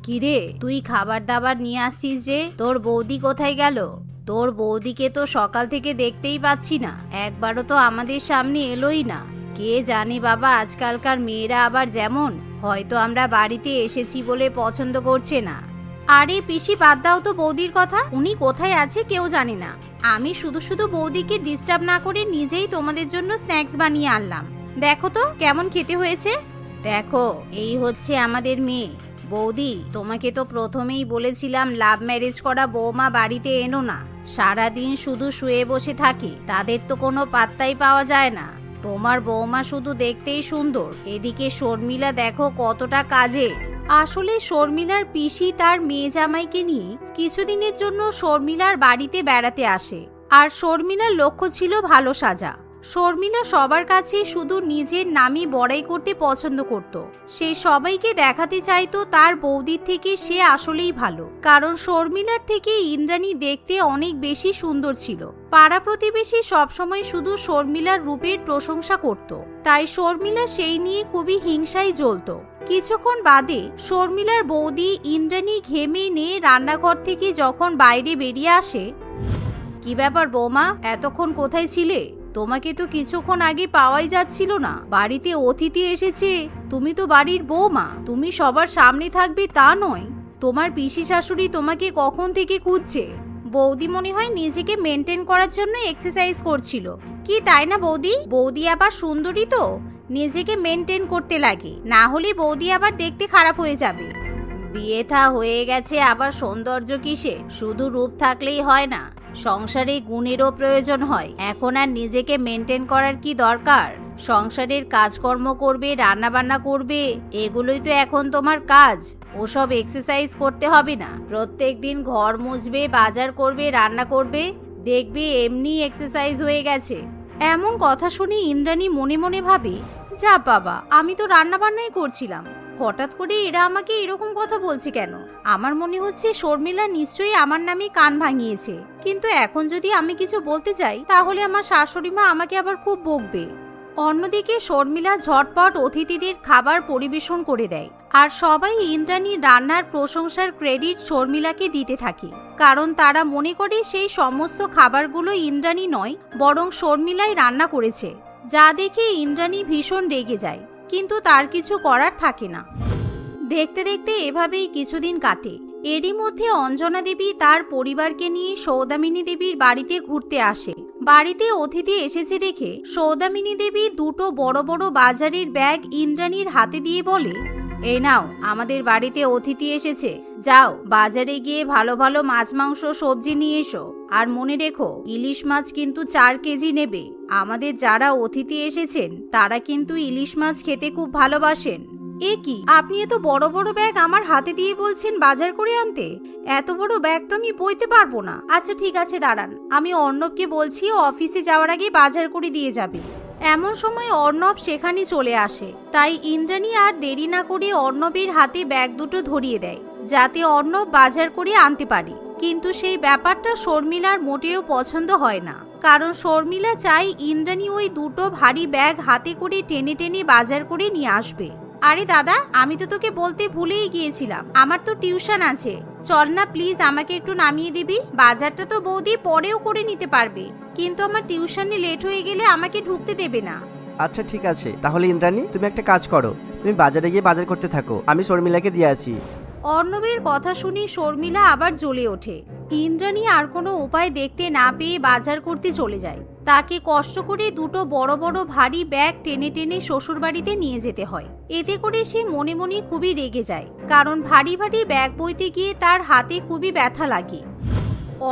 কিরে, তুই খাবার দাবার নিয়ে আসছিস যে, তোর বৌদি কোথায় গেল? তোর বৌদিকে তো সকাল থেকে দেখতেই পাচ্ছি না, একবারও তো আমাদের সামনে এলোই না। কে জানে বাবা, আজকালকার মেয়েরা আবার যেমন, হয়তো আমরা বাড়িতে এসেছি বলে পছন্দ করছে না। আরে পিসি, বাদ দাও তো বৌদির কথা, উনি কোথায় আছে কেউ জানে না। আমি শুধু শুধু বৌদিকে ডিস্টার্ব না করে নিজেই তোমাদের জন্য স্ন্যাক্স বানিয়ে আনলাম। দেখো তো কেমন খেতে হয়েছে। দেখো, এই হচ্ছে আমাদের মেয়ে। বৌদি, তোমাকে তো প্রথমেই বলেছিলাম লাভ ম্যারেজ করা বৌমা বাড়িতে এনো না। সারাদিন শুধু শুয়ে বসে থাকে, তাদের তো কোনো পাত্তাই পাওয়া যায় না। তোমার বৌমা শুধু দেখতেই সুন্দর, এদিকে শর্মিলা দেখো কতটা কাজে। আসলে শর্মিলার পিসি তার মেয়ে জামাইকে নিয়ে কিছুদিনের জন্য শর্মিলার বাড়িতে বেড়াতে আসে, আর শর্মিলার লক্ষ্য ছিল ভালো সাজা। শর্মিলা সবার কাছে শুধু নিজের নামই বড়াই করতে পছন্দ করত। সে সবাইকে দেখাতে চাইতো তার বৌদির থেকে সে আসলেই ভালো, কারণ শর্মিলার থেকে ইন্দ্রাণী দেখতে অনেক বেশি সুন্দর ছিল। পাড়া প্রতিবেশী সবসময় শুধু শর্মিলার রূপের প্রশংসা করত, তাই শর্মিলা সেই নিয়ে খুবই হিংসায় জ্বলত। কিছুক্ষণ বাদে শর্মিলার বৌদি ইন্দ্রাণী ঘেমে নিয়ে রান্নাঘর থেকে যখন বাইরে বেরিয়ে আসে। কি ব্যাপার বৌমা, এতক্ষণ কোথায় ছিলে? তোমাকে তো কিছুক্ষণ আগে পাওয়াই যাচ্ছিল না। বাড়িতে অতিথি এসেছে, তুমি তো বাড়ির বৌমা, তুমি সবার সামনে থাকবে তা নয়। তোমার পিসি শাশুড়ি তোমাকে কখন থেকে খুঁজছে। বৌদি মনে হয় নিজেকে মেনটেন করার জন্য এক্সারসাইজ করছিল। কি তাই না বৌদি? বৌদি আবার সুন্দরী তো, নিজেকে মেনটেন করতে লাগে, না হলে বৌদি আবার দেখতে খারাপ হয়ে যাবে। বিয়ে থা হয়ে গেছে, আবার সৌন্দর্য কিসে? শুধু রূপ থাকলেই হয় না, সংসারে গুণেরও প্রয়োজন হয়। এখন আর নিজেকে মেনটেন করার কি দরকার? সংসারের কাজকর্ম করবে, রান্না বান্না করবে, এগুলোই তো এখন তোমার কাজ। ওসব এক্সারসাইজ করতে হবে না। প্রত্যেক দিন ঘর মুছবে, বাজার করবে, রান্না করবে, দেখবে এমনি এক্সারসাইজ হয়ে গেছে। এমন কথা শুনে ইন্দ্রাণী মনে মনে ভাবে, যা বাবা, আমি তো রান্না বান্নাই করছিলাম, হঠাৎ করে এরা আমাকে এরকম কথা বলছে কেন? আমার মনে হচ্ছে শর্মিলা নিশ্চয়ই আমার নামে কান ভাঙিয়েছে। কিন্তু এখন যদি আমি কিছু বলতে যাই তাহলে আমার শাশুড়ি মা আমাকে আবার খুব বকবে। অন্যদিকে শর্মিলা ঝটপট অতিথিদের খাবার পরিবেশন করে দেয়, আর সবাই ইন্দ্রাণীর রান্নার প্রশংসার ক্রেডিট শর্মিলাকে দিতে থাকে, কারণ তারা মনে করে সেই সমস্ত খাবারগুলো ইন্দ্রাণী নয়, বরং শর্মিলাই রান্না করেছে। যা দেখে ইন্দ্রাণী ভীষণ রেগে যায়, কিন্তু তার কিছু করার থাকে না। দেখতে দেখতে এভাবেই কিছুদিন কাটে। এরই মধ্যে অঞ্জনা দেবী তার পরিবারকে নিয়ে সৌদামিনী দেবীর বাড়িতে ঘুরতে আসে। বাড়িতে অতিথি এসেছে দেখে সৌদামিনী দেবী দুটো বড় বড় বাজারের ব্যাগ ইন্দ্রাণীর হাতে দিয়ে বলে, এই নাও, আমাদের বাড়িতে অতিথি এসেছে, যাও বাজারে গিয়ে ভালো ভালো মাছ মাংস সবজি নিয়ে এসো। আর মনে রেখো, ইলিশ মাছ কিন্তু 4 কেজি নেবে। আমাদের যারা অতিথি এসেছেন তারা কিন্তু ইলিশ মাছ খেতে খুব ভালোবাসেন। এ কি, আপনি এত বড় বড় ব্যাগ আমার হাতে দিয়ে বলছেন বাজার করে আনতে? এত বড় ব্যাগ তো আমি বইতে পারবো না। আচ্ছা ঠিক আছে, দাঁড়ান, আমি অর্ণবকে বলছি অফিসে যাওয়ার আগে বাজার করে দিয়ে যাবে। এমন সময় অর্ণব সেখানে চলে আসে, তাই ইন্দ্রাণী আর দেরি না করে অর্ণবের হাতে ব্যাগ দুটো ধরিয়ে দেয়, যাতে অর্ণব বাজার করে আনতে পারে। কিন্তু সেই ব্যাপারটা শর্মিলার মোটেও পছন্দ হয় না, কারণ শর্মিলা চায় ইন্দ্রাণী ওই দুটো ভারী ব্যাগ হাতে করে টেনে টেনে বাজার করে নিয়ে আসবে। আরে দাদা, আমি তো তোকে বলতে ভুলেই গিয়েছিলাম, আমার তো টিউশন আছে, চল না প্লিজ, আমাকে একটু নামিয়ে দিবি। বাজারটা তো বৌদি পরেও করে নিতে পারবে, কিন্তু আমার টিউশনে লেট হয়ে গেলে আমাকে ঢুকতে দেবে না। আচ্ছা ঠিক আছে, তাহলে ইন্দ্রাণী তুমি একটা কাজ করো, তুমি বাজারে গিয়ে বাজার করতে থাকো, আমি শর্মিলাকে দিয়ে আসি। অর্ণবের কথা শুনে শর্মিলা আবার জ্বলে ওঠে। ইন্দ্রাণী আর কোনো উপায় দেখতে না পেয়ে বাজার করতে চলে যায়। তাকে কষ্ট করে দুটো বড় বড় ভারী ব্যাগ টেনে টেনে শ্বশুর বাড়িতে নিয়ে যেতে হয়। এতে করে সে মনে মনে খুবই রেগে যায়, কারণ ভারী ভারী ব্যাগ বইতে গিয়ে তার হাতে খুবই ব্যথা লাগে।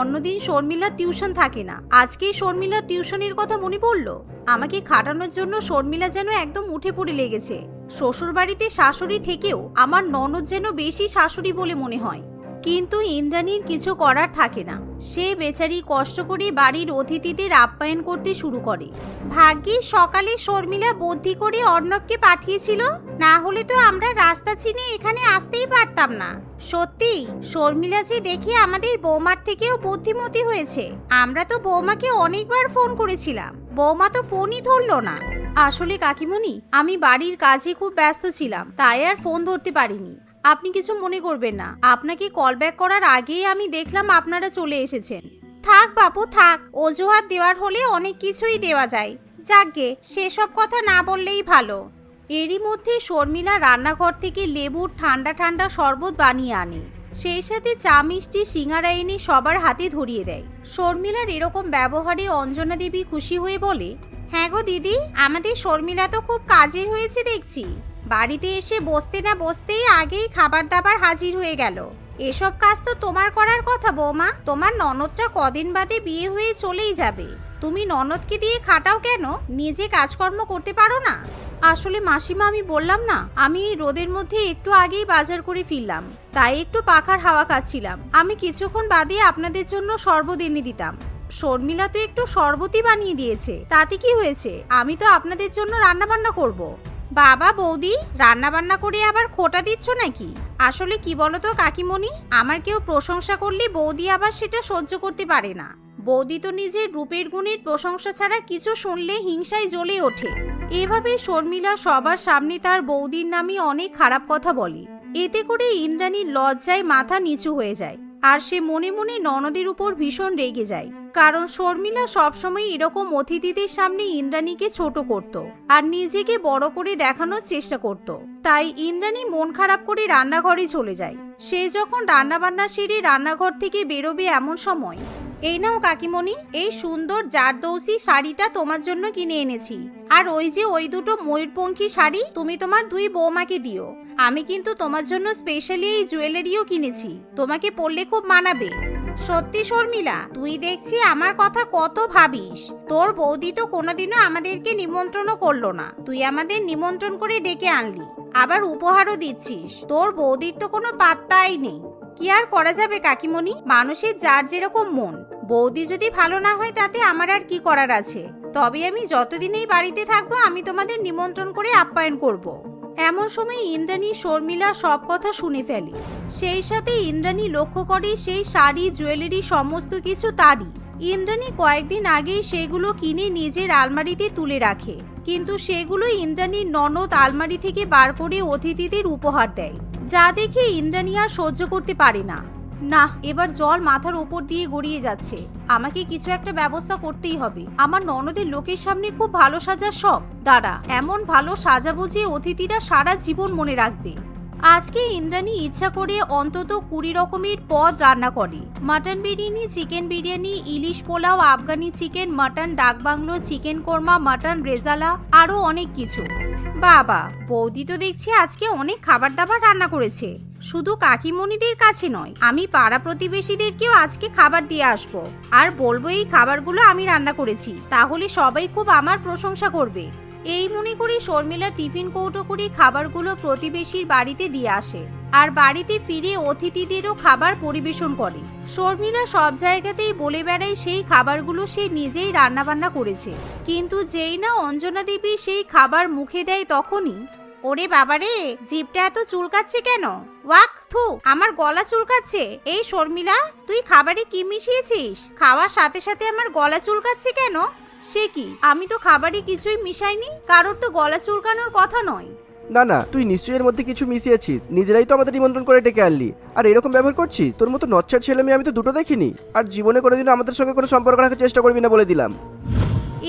অন্যদিন শর্মিলার টিউশন থাকে না, আজকেই শর্মিলার টিউশনের কথা মনে পড়লো। আমাকে খাটানোর জন্য শর্মিলা যেন একদম উঠে পড়ে লেগেছে। শ্বশুর বাড়িতে শাশুড়ি থেকেও আমার ননদ যেন বেশি শাশুড়ি বলে মনে হয়। কিন্তু ইন্দ্রাণীর কিছু করার থাকে না, সে বেচারি কষ্ট করে বাড়ির অতিথিদের আপ্যায়ন করতে শুরু করে। ভাগ্যিস সকালে শর্মিলা বুদ্ধি করে অর্ণবকে পাঠিয়েছিল, না হলে তো আমরা রাস্তা চিনে এখানে আসতেই পারতাম না। সত্যি শর্মিলা যে দেখি আমাদের বৌমার থেকেও বুদ্ধিমতী হয়েছে। আমরা তো বৌমাকে অনেকবার ফোন করেছিলাম, বৌমা তো ফোনই ধরলো না। আসলে কাকিমণি, আমি বাড়ির কাজে খুব ব্যস্ত ছিলাম, তাই আর ফোন ধরতে পারিনি। আপনি কিছু মনে করবেন না, আপনাকে কল ব্যাক করার আগেই আমি দেখলাম আপনারা চলে এসেছেন। থাক বাপু থাক, অজুহাত দেওয়ার হলে অনেক কিছুই দেওয়া যায়। যাকগে, সেসব কথা না বললেই ভালো। এরই মধ্যে শর্মিলা রান্নাঘর থেকে লেবুর ঠান্ডা ঠান্ডা শরবত বানিয়ে আনে, সেই সাথে চা মিষ্টি সিঙ্গারা এনে সবার হাতে ধরিয়ে দেয়। শর্মিলার এরকম ব্যবহারে অঞ্জনা দেবী খুশি হয়ে বলে, হ্যাঁ গো দিদি, আমাদের শর্মিলা তো খুব কাজের হয়েছে দেখছি। বাড়িতে এসে বসতে না বসতেই আগেই খাবার দাবার হাজির হয়ে গেল। এসব কাজ তো তোমার করার কথা বৌমা, তোমার ননদটা কদিন বাদে বিয়ে হয়ে চলেই যাবে। তুমি ননদকে দিয়ে খাটাও কেন, নিজে কাজকর্ম করতে পারো না? আসলে মাসিমা, আমি বললাম না, আমি রোদের মধ্যে একটু আগেই বাজার করে ফিরলাম, তাই একটু পাখার হাওয়া খাচ্ছিলাম। আমি কিছুক্ষণ বাদে আপনাদের জন্য শরবত এনে দিতাম। শর্মিলা তো একটু শরবতই বানিয়ে দিয়েছে, তাতে কি হয়েছে? আমি তো আপনাদের জন্য রান্না বান্না করব। বাবা বৌদি, রান্না বান্না করে আবার খোটা দিচ্ছ নাকি? আসলে কি বলতো কাকিমণি, আমার কেউ প্রশংসা করলে বৌদি আবার সেটা সহ্য করতে পারে না। বৌদি তো নিজের রূপের গুণের প্রশংসা ছাড়া কিছু শুনলে হিংসায় জ্বলে ওঠে। এভাবে শর্মিলা সবার সামনে তার বৌদির নামে অনেক খারাপ কথা বলে। এতে করে ইন্দ্রাণীর লজ্জায় মাথা নিচু হয়ে যায়, আর সে মনে মনে ননদের উপর ভীষণ রেগে যায়। কারণ শর্মিলা সবসময় এরকম অতিথিদের সামনে ইন্দ্রাণীকে ছোট করত আর নিজেকে বড় করে দেখানোর চেষ্টা করত। তাই ইন্দ্রাণী মন খারাপ করে রান্নাঘরে চলে যায়। সে যখন রান্নাবান্না সেরে রান্নাঘর থেকে বেরোবে এমন সময়, এই নাও কাকিমণি, এই সুন্দর জারদৌসি শাড়িটা তোমার জন্য কিনে এনেছি। আর ওই যে ওই দুটো ময়ূরপঙ্খী শাড়ি তুমি তোমার দুই বৌমাকে দিও। আমি কিন্তু তোমার জন্য স্পেশালি এই জুয়েলারিও কিনেছি, তোমাকে পরলে খুব মানাবে। সত্যি শর্মিলা, তুই দেখছি আমার কথা কত ভাবিস। তোর বৌদি তো কোনোদিনও আমাদেরকে নিমন্ত্রণও করলো না, তুই আমাদের নিমন্ত্রণ করে ডেকে আনলি, আবার উপহারও দিচ্ছিস। তোর বৌদির তো কোনো পাত্তাই নেই। কি আর করা যাবে কাকিমণি, মানুষের যার যেরকম মন। বৌদি যদি ভালো না হয় তাতে আমার আর কি করার আছে। তবে আমি যতদিন এই বাড়িতে থাকবো আমি তোমাদের নিমন্ত্রণ করে আপ্যায়ন করব। এমন সময় ইন্দ্রাণী শর্মিলা সব কথা শুনে ফেলে। সেই সাথে ইন্দ্রাণী লক্ষ্য করে সেই শাড়ি জুয়েলারি সমস্ত কিছু তারই। ইন্দ্রাণী কয়েকদিন আগেই সেগুলো কিনে নিজের আলমারিতে তুলে রাখে, কিন্তু সেগুলো ইন্দ্রাণীর ননদ আলমারি থেকে বার করে অতিথিদের উপহার দেয়, যা দেখে ইন্দ্রাণী আর সহ্য করতে পারে না। না, এবার জল মাথার ওপর দিয়ে গড়িয়ে যাচ্ছে, আমাকে কিছু একটা ব্যবস্থা করতেই হবে। আমার ননদের লোকের সামনে খুব ভালো সাজার শখ, দাঁড়া এমন ভালো সাজাবো যে অতিথিরা সারা জীবন মনে রাখবে। আজকে ইন্দ্রাণী ইচ্ছা করে অন্তত 20 রকমের পদ রান্না করে। মাটন বিরিয়ানি, চিকেন বিরিয়ানি, ইলিশ পোলাও, আফগানি চিকেন, মাটন ডাক bungalow, chicken korma, mutton rezala, আরো অনেক কিছু। বাবা, বৌদি তো দেখছি আজকে অনেক খাবার দাবার রান্না করেছে। শুধু কাকিমণিদের কাছে নয়, আমি পাড়া প্রতিবেশীদেরকেও আজকে খাবার দিয়ে আসবো, আর বলবো এই খাবারগুলো আমি রান্না করেছি, তাহলে সবাই খুব আমার প্রশংসা করবে। এই মনে করে শর্মিলা টিফিন কৌটো করে খাবারগুলো প্রতিবেশীর বাড়িতে দিয়ে আসে, আর বাড়িতে ফিরে অতিথিদেরও খাবার পরিবেশন করে। শর্মিলা সব জায়গাতেই বলে বেড়ায় সেই খাবারগুলো সে নিজেই রান্নাবান্না করেছে, কিন্তু যেই না অঞ্জনা দেবী সেই খাবার মুখে দেয় তখনই, ওরে বাবারে, জিভটা এত চুলকাচ্ছে কেন? ওয়াক থু, আমার গলা চুলকাচ্ছে। এই শর্মিলা, তুই খাবারে কি মিশিয়েছিস? খাওয়ার সাথে সাথে আমার গলা চুলকাচ্ছে কেন? সে কি, আমি তো খাবারে কিছুই মিশাইনি, কারোর তো গলা চুলকানোর কথা নয়। না না, তুই নিশ্চয়ই এর মধ্যে কিছু মিশিয়েছিস, নিজেরাই তো আমাদের নিমন্ত্রণ করে ডেকে আনলি, আর এরকম ব্যবহার করছিস। তোর মতো নচ্ছার ছেলে মেয়ে আমি তো দুটো দেখিনি, আর জীবনে কোনোদিনও আমাদের সঙ্গে কোনো সম্পর্ক রাখার চেষ্টা করবি না বলে দিলাম।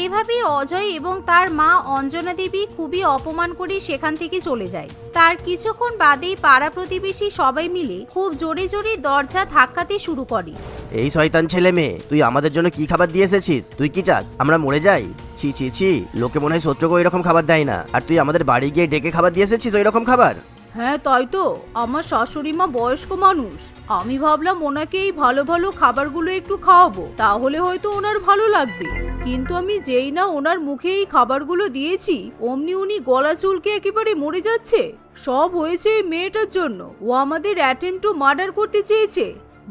এভাবে অজয় এবং তার মা অঞ্জনা দেবী খুবই অপমান করে সেখান থেকে চলে যায়। তার কিছুক্ষণ বাদেই পাড়া প্রতিবেশী সবাই মিলে খুব জোরে জোরে দরজা ধাক্কাতে শুরু করে। এই শয়তান ছেলে মেয়ে, তুই আমাদের জন্য কি খাবার দিয়ে এসেছিস? তুই কি চাস আমরা মরে যাই? ছি ছি ছি, লোকে মনে হয় সহ্য করে এরকম খাবার দেয় না, আর তুই আমাদের বাড়ি গিয়ে ডেকে খাবার দিয়ে এসেছিস ওই রকম খাবার? হ্যাঁ তাই তো, আমার শাশুড়ি মা বয়স্ক মানুষ, আমি ভাবলাম ওনাকে এই ভালো ভালো খাবারগুলো একটু খাওয়াবো, তাহলে হয়তো ওনার ভালো লাগবে। কিন্তু আমি যেই না ওনার মুখে এই খাবারগুলো দিয়েছি, অমনি উনি গলা চুলকে একেবারে মরে যাচ্ছে। সব হয়েছে এই মেয়েটার জন্য, ও আমাদের অ্যাটেম্প টু মার্ডার করতে চেয়েছে,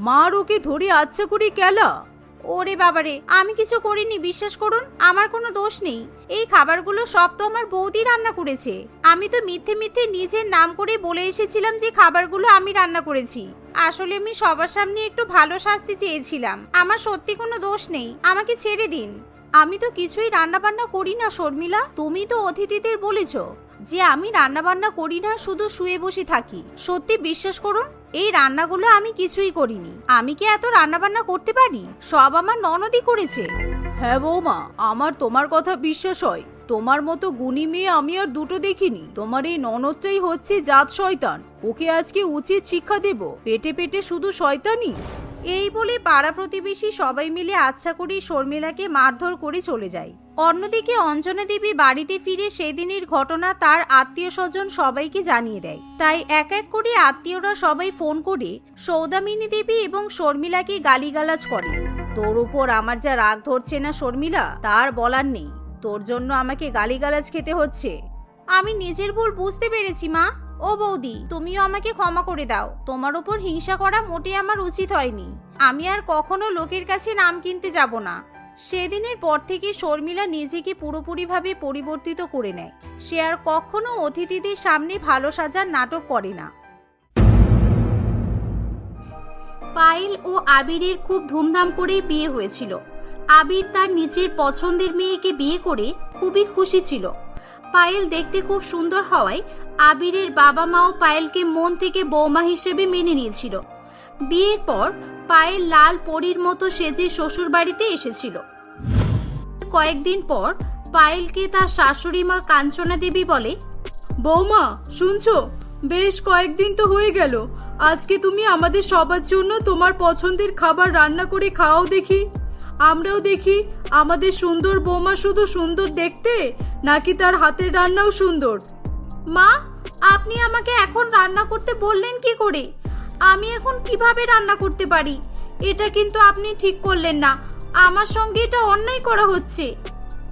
মার ওকে ধরে আচ্ছা করে কেলা। ওরে বাবারে, আমি কিছু করিনি, বিশ্বাস করুন, আমার কোনো দোষ নেই। এই খাবারগুলো সব তো আমার বৌদি রান্না করেছে। আমি তো মিথ্যে মিথ্যে নিজের নাম করে বলে এসেছিলাম যে খাবারগুলো আমি রান্না করেছি। আসলে আমি সবার সামনে একটু ভালো শাস্তি চেয়েছিলাম, আমার সত্যি কোনো দোষ নেই, আমাকে ছেড়ে দিন। আমি তো কিছুই রান্না বান্না করি না শর্মিলা, তুমি তো অতিথিদের বলেছো। যে আমি রান্না বান্না করি না, শুধু শুয়ে বসে থাকি। সত্যি বিশ্বাস করুন, এই রান্নাগুলো আমি কিছুই করিনি। আমি কি এত রান্না বান্না করতে পারি? সব আমার ননদই করেছে। হ্যাঁ বৌমা, আমার তোমার কথা বিশ্বাস হয়। তোমার মতো গুণী মেয়ে আমি আর দুটো দেখিনি। তোমার এই ননদটাই হচ্ছে জাত শয়তান। ওকে আজকে উচিত শিক্ষা দেব। পেটে পেটে শুধু শয়তানি। এই বলে পাড়া প্রতিবেশী সবাই মিলে আচ্ছা করে শর্মিলাকে মারধর করে চলে যায়। অন্যদিকে অঞ্জনা দেবী বাড়িতে ফিরে সেদিনের ঘটনা তার আত্মীয় স্বজন সবাইকে জানিয়ে দেয়। তাই এক এক করে আত্মীয়রা সবাই ফোন করে সৌদামিনী দেবী এবং শর্মিলাকে গালিগালাজ করে। তোর উপর আমার যা রাগ ধরছে না শর্মিলা, তার বলার নেই। তোর জন্য আমাকে গালিগালাজ খেতে হচ্ছে। আমি নিজের ভুল বুঝতে পেরেছি মা। ও বৌদি, তুমিও আমাকে ক্ষমা করে দাও। তোমার উপর হিংসা করা মোটে আমার উচিত হয়নি। আমি আর কখনো লোকের কাছে নাম কিনতে যাব না। সেদিনের পর থেকে শর্মিলা নিজেকে পুরোপুরিভাবে পরিবর্তিত করে নেয়। সে আর কখনো অতিথিদের সামনে ভালো সাজার নাটক করে না। পায়েল ও আবিরের খুব ধুমধাম করেই বিয়ে হয়েছিল। আবির তার নিজের পছন্দের মেয়েকে বিয়ে করে খুবই খুশি ছিল। পায়েল দেখতে খুব সুন্দর হওয়ায় আবিরের বাবা মাও পায়েলকে মন থেকে বৌমা হিসেবে মেনে নিয়েছিল। বিয়ের পর পায়েল লাল পরীর মতো সেজে শ্বশুর বাড়িতে এসেছিল। কয়েকদিন পর পায়েলকে তার শাশুড়ি মা কাঞ্চনা দেবী বলে, বৌমা শুনছো, বেশ কয়েকদিন তো হয়ে গেল। আজকে তুমি আমাদের সবার জন্য তোমার পছন্দের খাবার রান্না করে খাওয়াও দেখি। আমরাও দেখি আমাদের সুন্দর বৌমা শুধু সুন্দর দেখতে, নাকি তার হাতের রান্নাও সুন্দর। মা, আপনি আমাকে এখন রান্না করতে বললেন কি করে? আমি এখন কিভাবে রান্না করতে পারি? এটা কিন্তু আপনি ঠিক করলেন না। আমার সঙ্গে এটা অন্যায় করা হচ্ছে।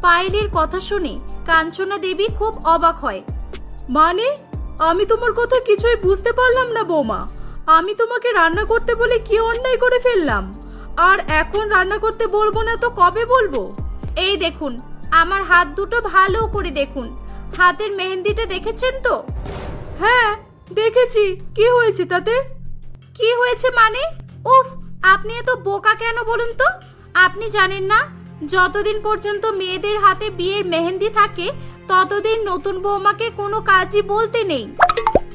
পায়েলের কথা শুনে কাঞ্চনা দেবী খুব অবাক হয়। মানে, আমি তোমার কথা কিছুই বুঝতে পারলাম না বৌমা। আমি তোমাকে রান্না করতে বলে কি অন্যায় করে ফেললাম? আর এখন রান্না করতে বলবো না তো কবে বলবো? এই দেখুন, আমার হাত দুটো ভালো করে দেখুন। হাতের মেহেন্দিটা দেখেছেন তো? হ্যাঁ দেখেছি। কি হয়েছে তাতে? কি হয়েছে মানে? উফ, আপনি এত বোকা কেন বলুন তো? আপনি জানেন না, যতদিন পর্যন্ত মেয়েদের হাতে বিয়ের মেহেন্দি থাকে ততদিন নতুন বৌমাকে কোনো কাজই বলতে নেই।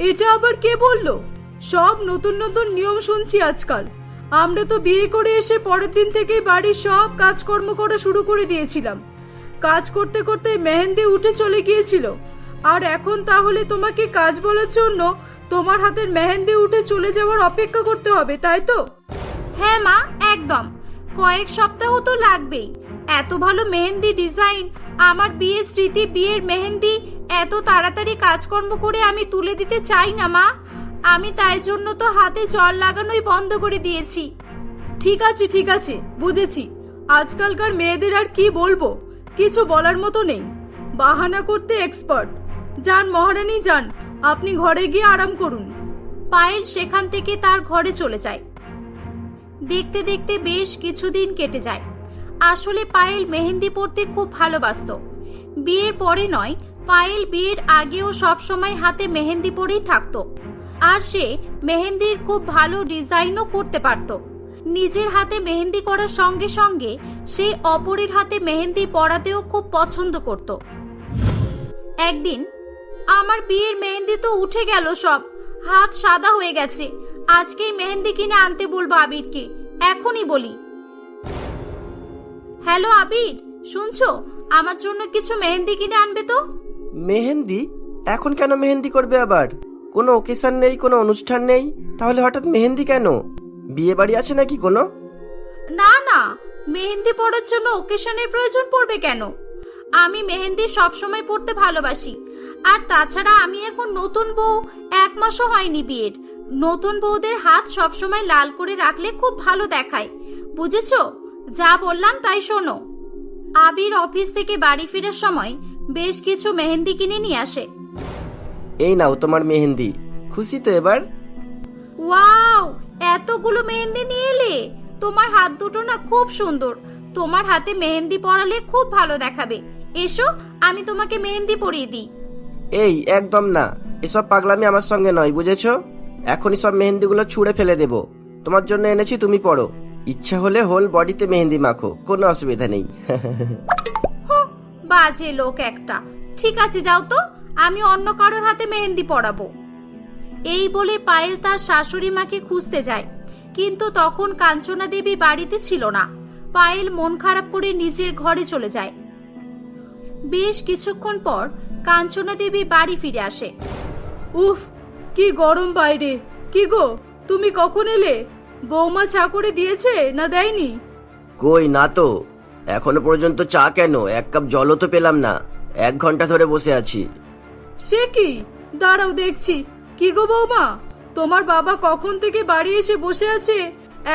এটা আবার কে বললো? সব নতুন নতুন নিয়ম শুনছি আজকাল। আমরা তো বিয়ে করে এসে পরের দিন থেকেই বাড়ির সব কাজকর্ম করা শুরু করে দিয়েছিলাম। কাজ করতে করতে মেহেন্দি উঠে চলে গিয়েছিল। আর এখন তাহলে তোমাকে কাজ বলার জন্য তোমার হাতের মেহেন্দি উঠে চলে যাওয়ার অপেক্ষা করতে হবে, তাই তো? হ্যাঁ মা, একদম। কয়েক সপ্তাহ তো লাগবেই। এত ভালো মেহেন্দি ডিজাইন, আমার বিয়ের স্মৃতি, বিয়ের মেহেন্দি এত তাড়াতাড়ি কাজকর্ম করে আমি তুলে দিতে চাই না মা। আমি তাই জন্য তো হাতে জল লাগানোই বন্ধ করে দিয়েছি। ঠিক আছে ঠিক আছে, বুঝেছি। আজকালকার মেয়েদের আর কি বলবো, কিছু বলার মতো নেই। বাহানা করতে এক্সপার্ট। যান মহারানী যান, আপনি ঘরে গিয়ে আরাম করুন। পায়েল সেখান থেকে তার ঘরে চলে যায়। দেখতে দেখতে বেশ কিছুদিন কেটে যায়। আসলে পায়েল মেহেন্দি পরতে খুব ভালোবাসতো। বিয়ের পরে নয়, পায়েল বিয়ের আগেও সবসময় হাতে মেহেন্দি পরেই থাকতো। আর সে মেহেন্দির খুব ভালো ডিজাইনও করতে পারত। নিজের হাতে মেহেন্দি করার সঙ্গে সঙ্গে সে অপরের হাতে মেহেন্দি পরাতেও খুব পছন্দ করত। একদিন, আমার বিয়ের মেহেন্দি তো উঠে গেল সব, হাত সাদা হয়ে গেছে। আজকেই মেহেন্দি কিনে আনতে বলবো আবিরকে, এখনই বলি। হ্যালো আবির, শুনছো? আমার জন্য কিছু মেহেন্দি কিনে আনবে তো। মেহেন্দি? এখন কেন মেহেন্দি করবে আবার? কোনো ওকেশন নেই, কোনো অনুষ্ঠান নেই, তাহলে হঠাৎ মেহেন্দি কেন? বিয়ে বাড়ি আছে নাকি কোনো? না না, মেহেন্দি পরার জন্য ওকেশনের প্রয়োজন পড়বে কেন? আমি মেহেন্দি সবসময় পরতে ভালোবাসি। আর তাছাড়া আমি এখন নতুন বউ, 1 মাসও হয়নি বিয়ের। নতুন বউদের হাত সবসময় লাল করে রাখলে খুব ভালো দেখায়, বুঝেছো? যা বললাম তাই শোনো। আবির অফিস থেকে বাড়ি ফেরার সময় বেশ কিছু মেহেন্দি কিনে নিয়ে আসে। এই নাও তোমার মেহেন্দি, খুশি তো এবার? ওয়াও, এতগুলো মেহেন্দি নিয়ে এলে। তোমার হাত দুটো না খুব সুন্দর। তোমার হাতে মেহেন্দি পরালে খুব ভালো দেখাবে। এসো, আমি তোমাকে মেহেন্দি পরিয়ে দিই। এই একদম না, এসব পাগলামি আমার সঙ্গে নয়, বুঝেছো? এখনই সব মেহেন্দিগুলো ছুঁড়ে ফেলে দেব। তোমার জন্য এনেছি, তুমি পরো। ইচ্ছা হলে হোল বডিতে মেহেন্দি মাখো, কোনো অসুবিধা নেই। বাজে লোক একটা। ঠিক আছে যাও তো, আমি অন্য কারোর হাতে মেহেন্দি পরাবো। এই বলে পায়েল তার শাশুড়ি মাকে খুঁজতে যায়, কিন্তু তখন কাঞ্চনা দেবী বাড়িতে ছিল না। পায়েল মন খারাপ করে নিজের ঘরে চলে যায়। বেশ কিছুক্ষণ পর কাঞ্চনা দেবী বাড়ি ফিরে আসে। উফ, কি গরম বাইরে! কি গো, তুমি কখন এলে? বৌমা চা করে দিয়েছে না দেয়নি? কই না তো, এখনো পর্যন্ত চা কেন? এক কাপ জলও তো পেলাম না। 1 ঘন্টা ধরে বসে আছি। সে কি, দাঁড়াও দেখছি। কি গো বৌমা, তোমার বাবা কখন থেকে বাড়ি এসে বসে আছে,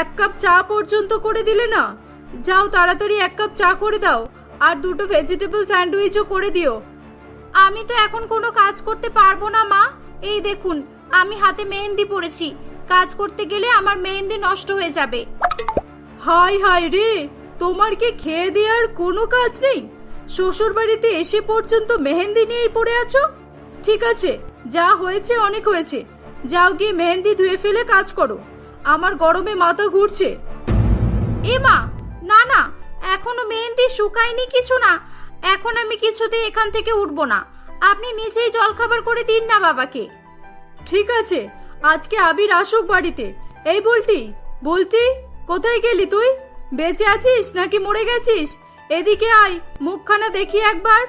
1 কাপ চা পর্যন্ত করে দিলে না? যাও তাড়াতাড়ি 1 কাপ চা করে দাও, আর 2টো ভেজিটেবল স্যান্ডউইচও করে দিও। আমি তো এখন কোনো কাজ করতে পারবো না মা। এই দেখুন, আমি হাতে মেহেন্দি পরেছি, কাজ করতে গেলে আমার মেহেন্দি নষ্ট হয়ে যাবে। হাই হাই রে, তোমার কি খেয়ে দেওয়ার কোনো কাজ নেই? শ্বশুর বাড়িতে এসে পর্যন্ত মেহেন্দি নিয়েই পড়ে আছো। ঠিক আছে, যা হয়েছে অনেক হয়েছে, যাও গিয়ে মেহেন্দি ধুয়ে ফেলে কাজ করো। আমার গরমে মাথা ঘুরছে। এ মা, না না, এখনো মেহেন্দি শুকায়নি কিছু না। এখন আমি কিছুতেই এখান থেকে উঠবো না। আপনি নিজেই জলখাবার করে দিন না বাবাকে। ঠিক আছে, আজকে আবির আসুক বাড়িতে। এই বলটি, বলটি, কোথায় গেলি তুই? বেঁচে আছিস নাকি মরে গেছিস? এদিকে আয়, মুখখানা দেখি একবার।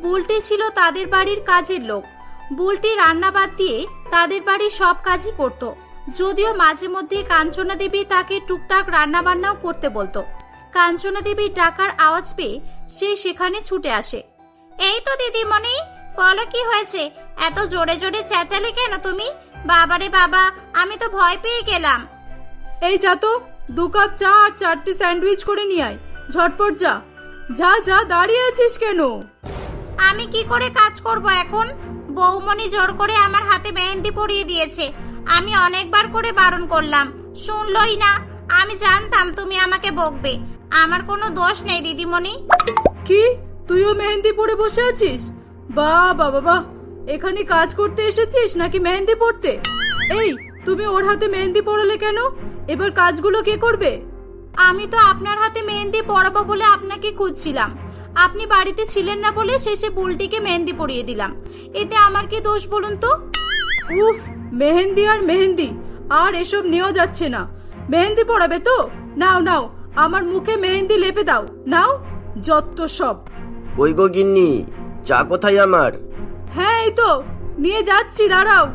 বুলটি ছিল তাদের বাড়ির কাজের লোক। বুলটি রান্না বাদ দিয়ে তাদের বাড়ির সব কাজই করত, যদিও মাঝে মধ্যে কাঞ্চনা দেবী তাকে টুকটাক রান্না বান্নাও করতে বলতো। কাঞ্চনা দেবীর ডাকার আওয়াজ পেয়ে সে সেখানে ছুটে আসে। এই তো দিদিমণি, বলো কি হয়েছে? এত জোরে জোরে চেঁচালে কেন তুমি? বাবারে বাবা, আমি তো ভয় পেয়ে গেলাম। এই যা তো, 2 কাপ চা আর 4টে স্যান্ডউইচ করে নিয়ে আয়। ঝটপট যা। যা যা, দাঁড়িয়ে আছিস কেন? আমি কি করে কাজ করব এখন? বৌমনি জোর করে আমার হাতে মেহেন্দি পরিয়ে দিয়েছে। আমি অনেকবার করে বারণ করলাম, শুনলই না। আমি জানতাম তুমি আমাকে বকবে। আমার কোনো দোষ নেই দিদিমণি। কি, তুইও মেহেন্দি পরে বসে আছিস? বাহ বাবা বাহ, এখানে কাজ করতে এসেছিস নাকি মেহেন্দি পরতে? এই, তুমি ওর হাতে মেহেন্দি পরালে কেন? এবার কাজগুলো কে করবে? আমি তো আপনার হাতে মেহেন্দি পরাবো বলে আপনাকে খুঁজছিলাম। আপনি বাড়িতে ছিলেন না বলে শেষে বুলটিকে মেহেন্দি পরিয়ে দিলাম। এতে আমার কি দোষ বলুন তো? উফ, মেহেন্দি আর মেহেন্দি, আর এসব নেওয়া যাচ্ছে না। মেহেন্দি পরাবে তো? নাও নাও, আমার মুখে মেহেন্দি লেপে দাও। নাও, যত সব। কই গো গিন্নি, চা কোথায় আমার? হ্যাঁ, এই তো নিয়ে যাচ্ছি, দাঁড়াও।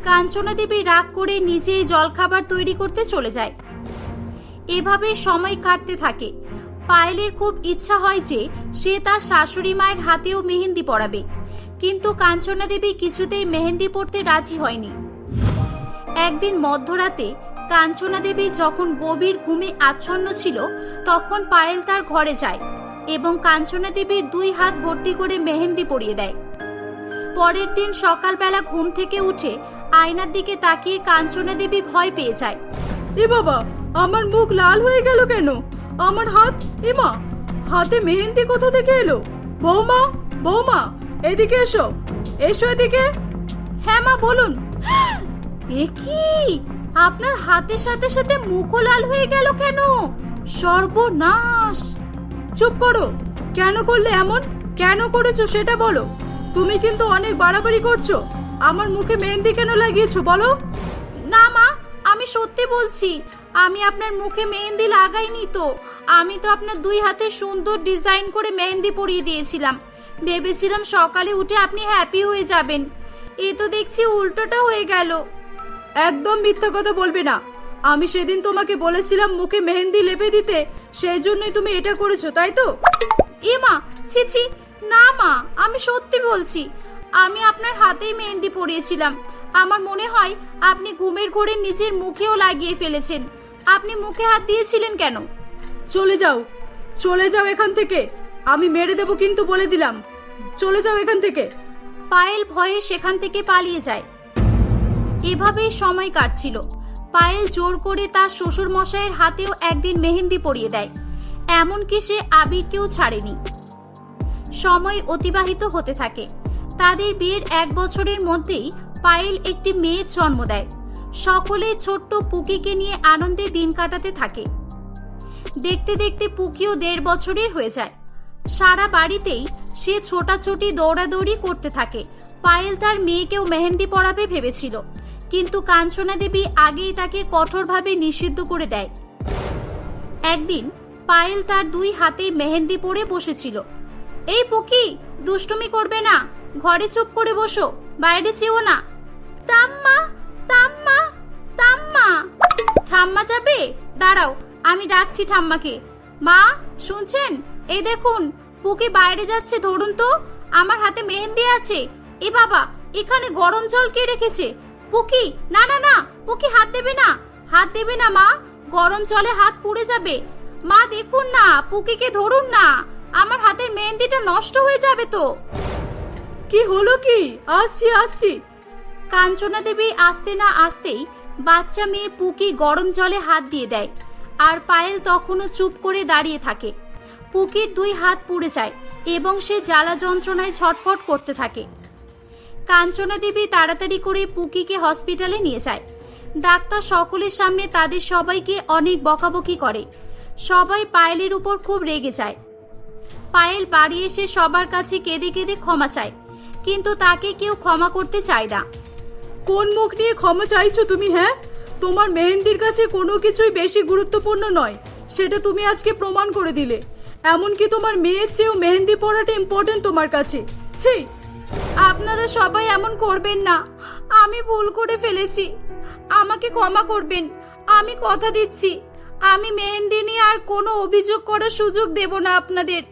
কাঞ্চনা দেবী রাগ করে নিজেই জলখাবার তৈরি করতে চলে যায়। এভাবে সময় কাটতে থাকে। পায়েলের খুব ইচ্ছা হয় যে সে তার শাশুড়ি মায়ের হাতেও মেহেন্দি পরাবে, কিন্তু কাঞ্চনা দেবী কিছুতেই মেহেন্দি পরতে রাজি হয়নি। একদিন মধ্যরাতে কাঞ্চনা দেবী যখন গভীর ঘুমে আচ্ছন্ন ছিল, তখন পায়েল তার ঘরে যায় এবং কাঞ্চনা দেবীর 2 হাত ভর্তি করে মেহেন্দি পরিয়ে দেয়। পরের দিন সকালবেলা ঘুম থেকে উঠে আয়নার দিকে তাকিয়ে কাঞ্চনা দেবী ভয় পেয়ে যায়। এ বাবা, আমার মুখ লাল হয়ে গেল কেন? আমার হাত, এমা, হাতে মেহেন্দি কোথা থেকে এলো? বৌমা, বৌমা, এদিকে এসো, এসো এদিকে। হ্যাঁ মা, বলুন। এ কি, আপনার হাতের সাথে সাথে মুখও লাল হয়ে গেল কেন? সর্বনাশ! চুপ করো। কেন করলে এমন? কেন করেছো সেটা বলো। তুমি কিন্তু অনেক বাড়াবাড়ি করছো। আমার মুখে মেহেন্দি কেন লাগিয়েছো বলো? না মা, আমি সত্যি বলছি, আমি আপনার মুখে মেহেন্দি লাগাইনি তো। আমি তো আপনার 2 হাতে সুন্দর ডিজাইন করে মেহেন্দি পরিয়ে দিয়েছিলাম। ভেবেছিলাম সকালে উঠে আপনি হ্যাপি হয়ে যাবেন। এ তো দেখছি উল্টোটা হয়ে গেল। একদম মিথ্যা কথা বলবে না। আমি সেদিন তোমাকে বলেছিলাম মুখে মেহেন্দি লেপে দিতে, সেই জন্যই তুমি এটা করেছো, তাই তো? এ মা, ছি ছি, না মা, আমি সত্যি বলছি। আমি আপনার হাতেই মেহেন্দি পরিয়েছিলাম। আমার মনে হয় আপনি ঘুমের ঘোরে নিজের মুখেও লাগিয়ে ফেলেছেন। আপনি মুখে হাত দিয়েছিলেন কেন? চলে যাও, চলে যাও এখান থেকে। আমি মেরে দেবো কিন্তু, বলে দিলাম। চলে যাও এখান থেকে। পায়েল ভয়ে সেখান থেকে পালিয়ে যায়। এভাবেই সময় কাটছিল। পায়েল জোর করে তার শ্বশুর মশাইয়ের হাতেও একদিন মেহেন্দি পরিয়ে দেয়, এমনকি সে আবিরকেও ছাড়েনি। সময় অতিবাহিত হতে থাকে। তাদের বিয়ের 1 বছরের মধ্যেই পায়েল একটি মেয়ের জন্ম দেয়। সকলেই ছোট্ট পুকিকে নিয়ে আনন্দে দিন কাটাতে থাকে। দেখতে দেখতে পুকিও 1.5 বছরের হয়ে যায়। সারা বাড়িতেই সে ছোটাছুটি দৌড়াদৌড়ি করতে থাকে। পায়েল তার মেয়েকেও মেহেন্দি পরাবে ভেবেছিল, কিন্তু কাঞ্চনা দেবী আগেই তাকে কঠোরভাবে নিষিদ্ধ করে দেয়। একদিন পায়েল তার 2 হাতে মেহেন্দি পরে বসেছিল। এই পুকি, দুষ্টুমি করবে না, ঘরে চুপ করে বসো, বাইরে যেও না। তাম্মা, তাম্মা, তাম্মা। ঠাম্মা যাবে? দাঁড়াও, আমি ডাকছি ঠাম্মাকে। মা, শুনছেন? এই দেখুন, পুকি বাইরে যাচ্ছে, ধরুন তো। আমার হাতে মেহেন্দি আছে। এ বাবা, এখানে গরম জল কে রেখেছে? পুকি, না না না, পুকি হাত দেবে না, হাত দেবে না মা, গরম জলে হাত পুড়ে যাবে। মা দেখুন না, পুকিকে ধরুন না, আমার হাতের মেহেন্দিটা নষ্ট হয়ে যাবে তো। কি হলো কি? আসছি আসছি। কাঞ্চনা দেবী আসতে না আসতেই বাচ্চা মেয়ে পুকি গরম জলে হাত দিয়ে দেয়, আর পায়েল তখনও চুপ করে দাঁড়িয়ে থাকে। পুকির 2 হাত পুড়ে যায় এবং সে জ্বালা যন্ত্রণায় ছটফট করতে থাকে। কাঞ্চনা দেবী তাড়াতাড়ি করে পুকিকে হসপিটালে নিয়ে যায়। ডাক্তার সকলের সামনে তাদের সবাইকে অনেক বকাবকি করে। সবাই পায়েলের উপর খুব রেগে যায়। পায়েল বাড়ি এসে সবার কাছে কেঁদে কেঁদে ক্ষমা চায়, কিন্তু তাকে কেউ ক্ষমা করতে চায় না। কোন মুখ নিয়ে ক্ষমা চাইছো তুমি? হ্যাঁ, তোমার মেহেন্দির কাছে কোনো কিছুই বেশি গুরুত্বপূর্ণ নয়, সেটা তুমি আজকে প্রমাণ করে দিলে। এমনকি তোমার মেয়ের চেয়েও মেহেন্দি পরাটা ইম্পর্টেন্ট তোমার কাছে। ছি! আপনারা সবাই এমন করবেন না, আমি ভুল করে ফেলেছি, আমাকে ক্ষমা করবেন। আমি কথা দিচ্ছি, আমি মেহেন্দি নিয়ে আর কোনো অভিযোগ করার সুযোগ দেব না আপনাদের।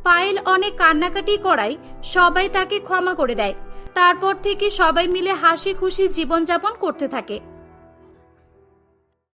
পায়েল অনেক কান্নাকাটি করায় সবাই তাকে ক্ষমা করে দেয়। তারপর থেকে সবাই মিলে হাসি খুশি জীবনযাপন করতে থাকে।